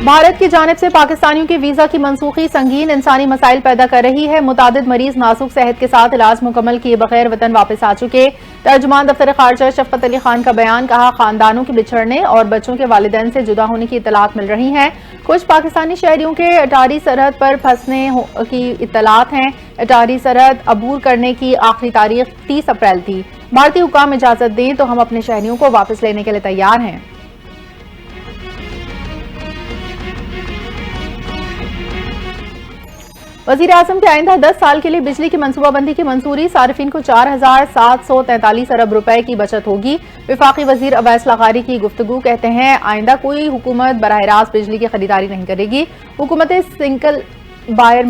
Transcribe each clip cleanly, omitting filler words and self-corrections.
بھارت کی جانب سے پاکستانیوں کے ویزا کی منسوخی سنگین انسانی مسائل پیدا کر رہی ہے۔ متعدد مریض نازک صحت کے ساتھ علاج مکمل کیے بغیر وطن واپس آ چکے۔ ترجمان دفتر خارجہ شفقت علی خان کا بیان، کہا خاندانوں کے بچھڑنے اور بچوں کے والدین سے جدا ہونے کی اطلاعات مل رہی ہیں۔ کچھ پاکستانی شہریوں کے اٹاری سرحد پر پھنسنے کی اطلاعات ہیں۔ اٹاری سرحد عبور کرنے کی آخری تاریخ 30 اپریل تھی۔ بھارتی حکام اجازت دیں تو ہم اپنے شہریوں کو واپس لینے کے لیے تیار ہیں۔ وزیر اعظم کے آئندہ 10 سال کے لیے بجلی کی منصوبہ بندی کی منظوری، صارفین کو 4743 ارب روپے کی بچت ہوگی۔ وفاقی وزیر اویس لغاری کی گفتگو، کہتے ہیں آئندہ کوئی حکومت براہ راست بجلی کی خریداری نہیں کرے گی۔ حکومتیں سنگل بائر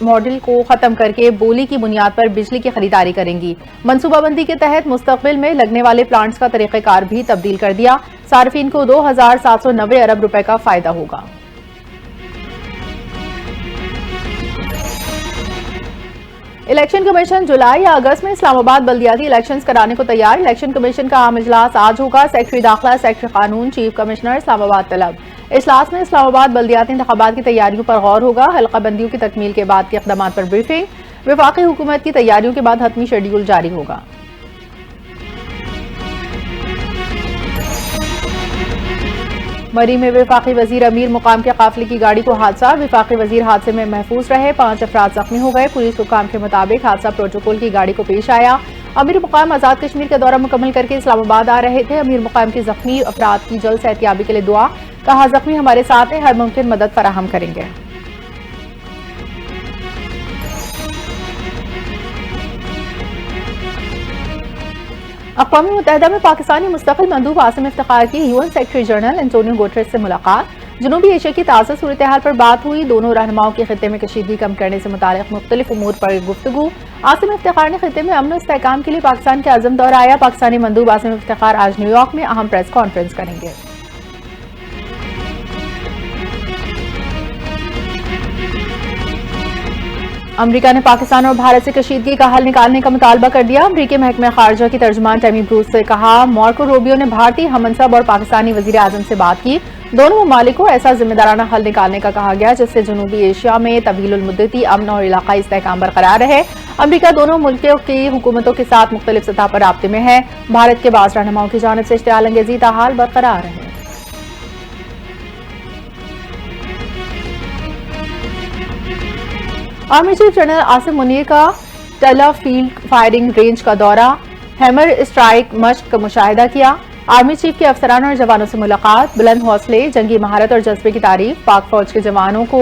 ماڈل کو ختم کر کے بولی کی بنیاد پر بجلی کی خریداری کریں گی۔ منصوبہ بندی کے تحت مستقبل میں لگنے والے پلانٹس کا طریقہ کار بھی تبدیل کر دیا۔ صارفین کو 2790 ارب روپے کا فائدہ ہوگا۔ الیکشن کمیشن جولائی یا اگست میں اسلام آباد بلدیاتی الیکشنز کرانے کو تیار۔ الیکشن کمیشن کا عام اجلاس آج ہوگا۔ سیکرٹری داخلہ، سیکرٹری قانون، چیف کمشنر اسلام آباد طلب۔ اجلاس میں اسلام آباد بلدیاتی انتخابات کی تیاریوں پر غور ہوگا۔ حلقہ بندیوں کی تکمیل کے بعد کے اقدامات پر بریفنگ۔ وفاقی حکومت کی تیاریوں کے بعد حتمی شیڈیول جاری ہوگا۔ مری میں وفاقی وزیر امیر مقام کے قافلے کی گاڑی کو حادثہ، وفاقی وزیر حادثے میں محفوظ رہے، 5 افراد زخمی ہو گئے۔ پولیس حکام کے مطابق حادثہ پروٹوکول کی گاڑی کو پیش آیا۔ امیر مقام آزاد کشمیر کا دورہ مکمل کر کے اسلام آباد آ رہے تھے۔ امیر مقام کی زخمی افراد کی جلد صحتیابی کے لیے دعا، کہا زخمی ہمارے ساتھ ہیں، ہر ممکن مدد فراہم کریں گے۔ اقوام متحدہ میں پاکستانی مستقل مندوب عاصم افتخار کی U N secretary general Antonio Guterres سے ملاقات۔ جنوبی ایشیا کی تازہ صورتحال پر بات ہوئی۔ دونوں رہنماؤں کی خطے میں کشیدگی کم کرنے سے متعلق مختلف امور پر گفتگو۔ عاصم افتخار نے خطے میں امن و استحکام کے لیے پاکستان کے عزم دہرایا۔ پاکستانی مندوب عاصم افتخار آج نیو یارک میں اہم پریس کانفرنس کریں گے۔ امریکہ نے پاکستان اور بھارت سے کشیدگی کا حل نکالنے کا مطالبہ کر دیا۔ امریکی محکمہ خارجہ کی ترجمان ٹیمی بروس سے کہا، مارکو روبیو نے بھارتی ہم منصب اور پاکستانی وزیر اعظم سے بات کی۔ دونوں ممالک کو ایسا ذمہ دارانہ حل نکالنے کا کہا گیا جس سے جنوبی ایشیا میں طویل المدتی امن اور علاقائی استحکام برقرار رہے۔ امریکہ دونوں ملکوں کی حکومتوں کے ساتھ مختلف سطح پر رابطے میں ہے۔ بھارت کے بعض رہنماؤں کی جانب سے اشتعال انگیزی تاحال برقرار ہے۔ Army chief general Asim Munir کا ٹیلا فیلڈ فائرنگ رینج کا دورہ، ہیمر اسٹرائک مشق کا مشاہدہ کیا۔ آرمی چیف کے افسران اور جوانوں سے ملاقات، بلند حوصلے، جنگی مہارت اور جذبے کی تعریف، پاک فوج کے جوانوں کو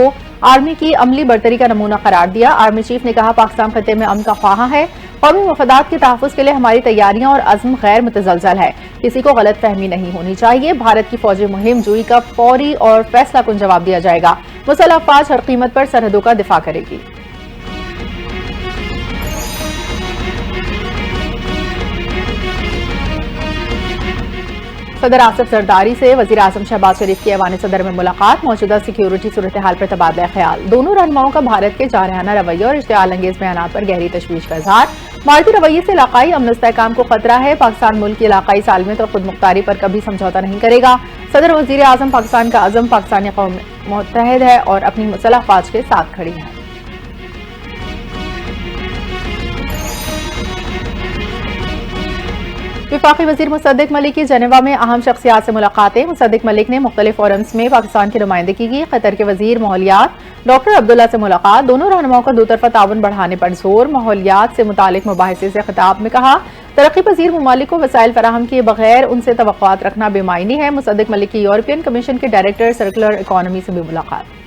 آرمی کی عملی برتری کا نمونہ قرار دیا۔ آرمی چیف نے کہا، پاکستان خطے میں امن کا خواہاں ہے، قومی مفادات کے تحفظ کے لیے ہماری تیاریاں اور عزم غیر متزلزل ہے، کسی کو غلط فہمی نہیں ہونی چاہیے۔ بھارت کی فوجی مہم جوئی کا فوری اور فیصلہ کن جواب دیا جائے گا۔ مسلح افواج ہر قیمت پر سرحدوں کا دفاع کرے گی۔ صدر آصف زرداری سے وزیر اعظم شہباز شریف کی ایوان صدر میں ملاقات، موجودہ سیکیورٹی صورتحال پر تبادلہ خیال۔ دونوں رہنماؤں کا بھارت کے جارحانہ رویے اور اشتعال انگیز بیانات پر گہری تشویش کا اظہار۔ بھارتی رویے سے علاقائی امن و استحکام کو خطرہ ہے۔ پاکستان ملک کی علاقائی سالمیت اور خود مختاری پر کبھی سمجھوتہ نہیں کرے گا۔ صدر وزیر اعظم، پاکستان کا عزم، پاکستانی قوم متحد ہے اور اپنی مسلح افواج کے ساتھ کھڑی ہے۔ وفاقی وزیر مصدق ملک کی جنیوا میں اہم شخصیات سے ملاقاتیں۔ مصدق ملک نے مختلف فورمز میں پاکستان کی نمائندگی کی۔ قطر کے وزیر ماحولیات ڈاکٹر عبداللہ سے ملاقات، دونوں رہنماؤں کا دوطرفہ تعاون بڑھانے پر زور۔ ماحولیات سے متعلق مباحثے سے خطاب میں کہا، ترقی پذیر ممالک کو وسائل فراہم کیے بغیر ان سے توقعات رکھنا بے معنی ہے۔ مصدق ملک کی یورپین کمیشن کے ڈائریکٹر سرکولر اکانومی سے بھی ملاقات۔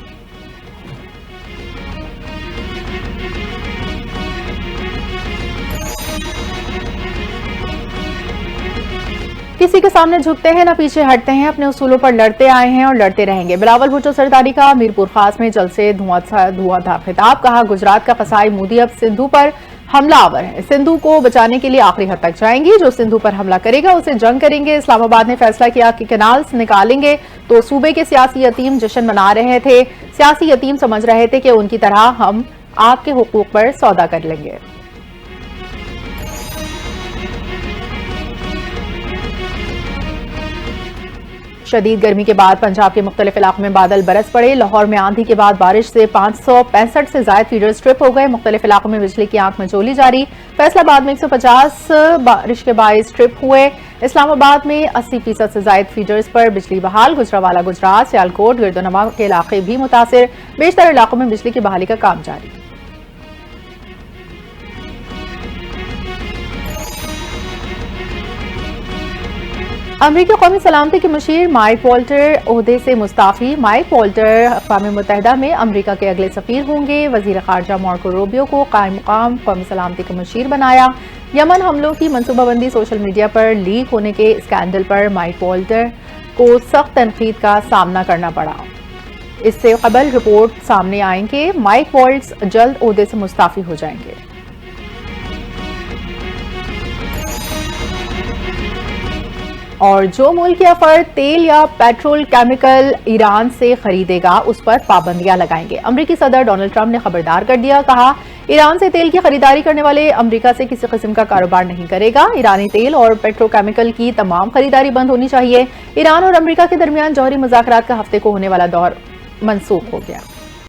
کسی کے سامنے جھکتے ہیں نہ پیچھے ہٹتے ہیں، اپنے اصولوں پر لڑتے آئے ہیں اور لڑتے رہیں گے۔ بلاول بھٹو زرداری کا میرپور خاص میں جلسے دھواں تھا خطاب، کہا گجرات کا قصائی مودی اب سندھو پر حملہ آور ہے، سندھو کو بچانے کے لیے آخری حد تک جائیں گے، جو سندھو پر حملہ کرے گا اسے جنگ کریں گے۔ اسلام آباد نے فیصلہ کیا کہ کینالز نکالیں گے تو صوبے کے سیاسی یتیم جشن منا رہے تھے، سیاسی یتیم سمجھ رہے تھے کہ ان کی طرح ہم آپ کے حقوق پر سودا کر لیں گے۔ شدید گرمی کے بعد پنجاب کے مختلف علاقوں میں بادل برس پڑے. لاہور میں آندھی کے بعد بارش سے 565 سے زائد فیڈرز ٹرپ ہو گئے. مختلف علاقوں میں بجلی کی آنکھ مچولی جاری. فیصل آباد میں 150 بارش کے باعث ٹرپ ہوئے. اسلام آباد میں 80% سے زائد فیڈرز پر بجلی بحال. گجرانوالہ گجرات، سیالکوٹ، گردونواں کے علاقے بھی متاثر. بیشتر علاقوں میں بجلی کی بحالی کا کام جاری. امریکی قومی سلامتی کے مشیر مائک والٹر عہدے سے مستعفی. مائک والٹر اقوام متحدہ میں امریکہ کے اگلے سفیر ہوں گے. وزیر خارجہ مارکو روبیو کو قائم مقام قومی سلامتی کا مشیر بنایا. یمن حملوں کی منصوبہ بندی سوشل میڈیا پر لیک ہونے کے اسکینڈل پر مائک والٹر کو سخت تنقید کا سامنا کرنا پڑا. اس سے قبل رپورٹ سامنے آئیں کہ مائک والٹز جلد عہدے سے مستعفی ہو جائیں گے. اور جو ملک یا فرد تیل یا پیٹرول کیمیکل ایران سے خریدے گا اس پر پابندیاں لگائیں گے. امریکی صدر ڈونلڈ ٹرمپ نے خبردار کر دیا. کہا ایران سے تیل کی خریداری کرنے والے امریکہ سے کسی قسم کا کاروبار نہیں کرے گا. ایرانی تیل اور پیٹرو کیمیکل کی تمام خریداری بند ہونی چاہیے. ایران اور امریکہ کے درمیان جوہری مذاکرات کا ہفتے کو ہونے والا دور منسوخ ہو گیا.